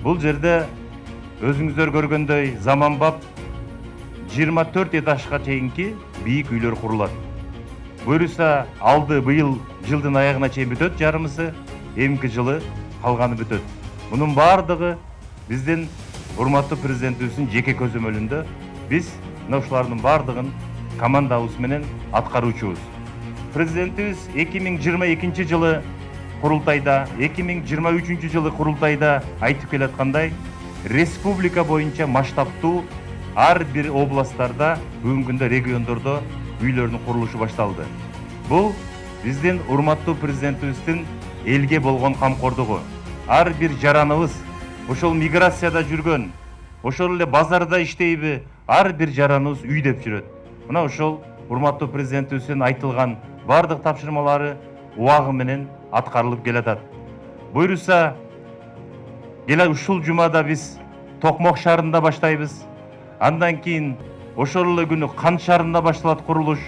Бул жерде өзүңүздөр көргөндөй заманбап 24 этажга чейинки бийик үйлөр курулат. Буюрса алды быйыл жылдын аягына чейин бүтөт, жарымысы, эмки жылы калганы бүтөт. Мунун бардыгы биздин урматтуу президентибиздин жеке көзөмөлүндө. Биз мына ушулардын бардыгын командабыз менен аткаруучубуз. Президентибиз 2022 жылы курултайда, 2023 жылы курултайда айтып келаткандай, республика боюнча масштабтуу ар бир областтарда, бүгүнкү күндө региондордо үйлөрдүн курулушу башталды. Бул биздин урматтуу президентибиздин элге болгон камкордугу. Ар бир жараныбыз, ошол миграцияда жүргөн, ошол эле базарда иштейби, ар бир жараныбыз үй деп жүрөт. Мына ошол урматтуу президентибиздин айтылган бардык тапшырмалары убагы менен аткарылып келатат. Буюрса, келе ушул жумада биз Токмок шаарында баштайбыз. Андан кийин ошол эле күнү Кант шаарында башталат курулуш.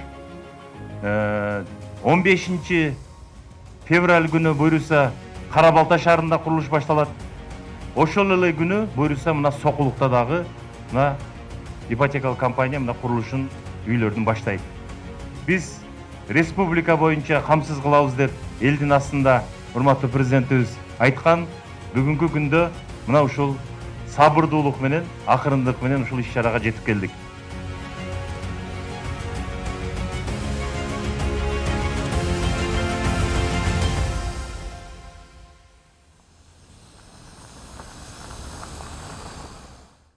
15 февраль күнү буюрса Кара Балта шаарында курулуш башталат. Ошол эле күнү буюрса мына Сокулукта дагы мына ипотекалык компания мына курулушун үйлөрдүн баштайт. Биз республика боюнча камсыз кылабыз деп элдин астында урматтуу президентибиз айткан. Бүгүнкү күндө мына ушул сабырдуулук менен, акырындык менен ушул иш чарага жетип келдик.